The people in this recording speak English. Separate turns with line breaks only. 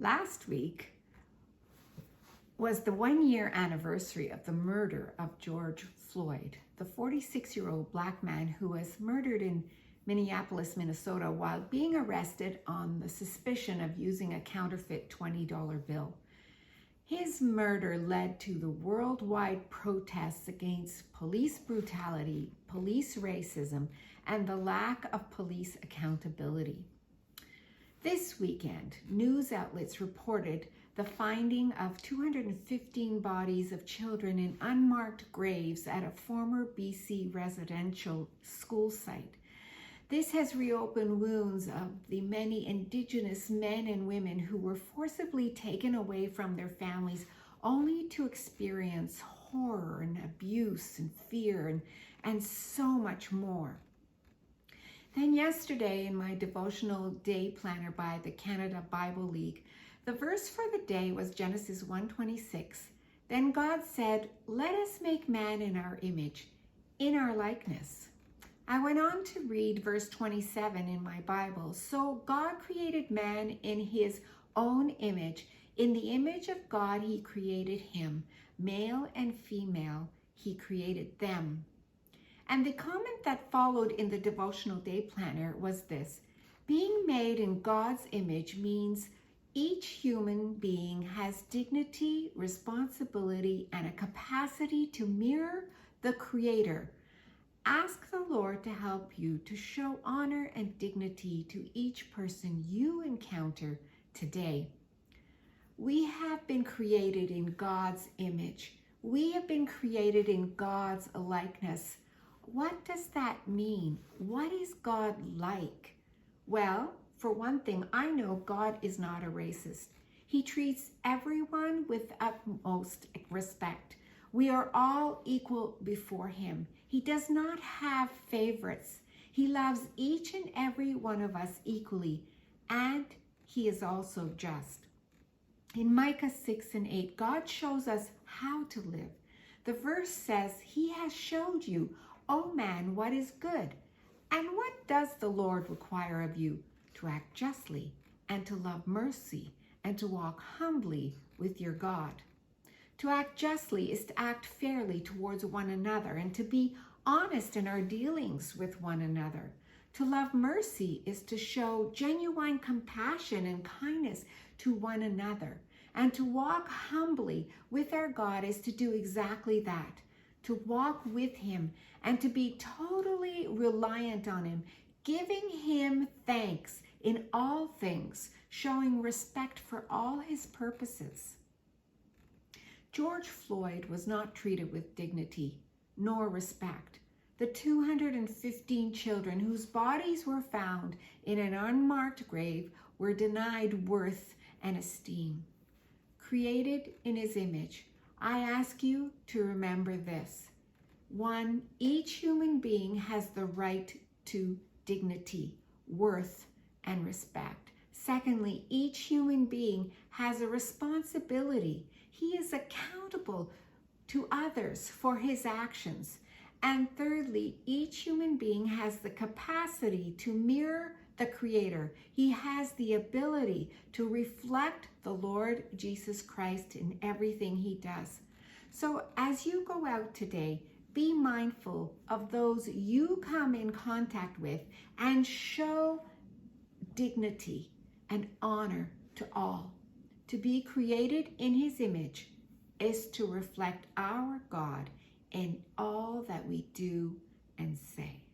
Last week was the 1-year anniversary of the murder of George Floyd, the 46-year-old black man who was murdered in Minneapolis, Minnesota, while being arrested on the suspicion of using a counterfeit $20 bill. His murder led to the worldwide protests against police brutality, police racism, and the lack of police accountability. This weekend, news outlets reported the finding of 215 bodies of children in unmarked graves at a former BC residential school site. This has reopened wounds of the many Indigenous men and women who were forcibly taken away from their families only to experience horror and abuse and fear and so much more. Then yesterday in my devotional day planner by the Canada Bible League, the verse for the day was Genesis 1:26. Then God said, "Let us make man in our image, in our likeness." I went on to read verse 27 in my Bible. So God created man in his own image. In the image of God, he created him. Male and female, he created them. And the comment that followed in the devotional day planner was this: being made in God's image means each human being has dignity, responsibility, and a capacity to mirror the Creator. Ask the Lord to help you to show honor and dignity to each person you encounter today. We have been created in God's image. We have been created in God's likeness. What does that mean? What is God like? Well, for one thing, I know God is not a racist. He treats everyone with utmost respect. We are all equal before him. He does not have favorites. He loves each and every one of us equally, and he is also just. In Micah 6:8, God shows us how to live. The verse says, "He has showed you, O man, what is good. And what does the Lord require of you? To act justly, and to love mercy, and to walk humbly with your God." To act justly is to act fairly towards one another and to be honest in our dealings with one another. To love mercy is to show genuine compassion and kindness to one another. And to walk humbly with our God is to do exactly that, to walk with him and to be totally reliant on him, giving him thanks in all things, showing respect for all his purposes. George Floyd was not treated with dignity nor respect. The 215 children whose bodies were found in an unmarked grave were denied worth and esteem. Created in his image, I ask you to remember this. 1, each human being has the right to dignity, worth, and respect. Secondly, each human being has a responsibility. He is accountable to others for his actions. And thirdly, each human being has the capacity to mirror the Creator. He has the ability to reflect the Lord Jesus Christ in everything he does. So as you go out today, be mindful of those you come in contact with and show dignity and honor to all. To be created in his image is to reflect our God in all that we do and say.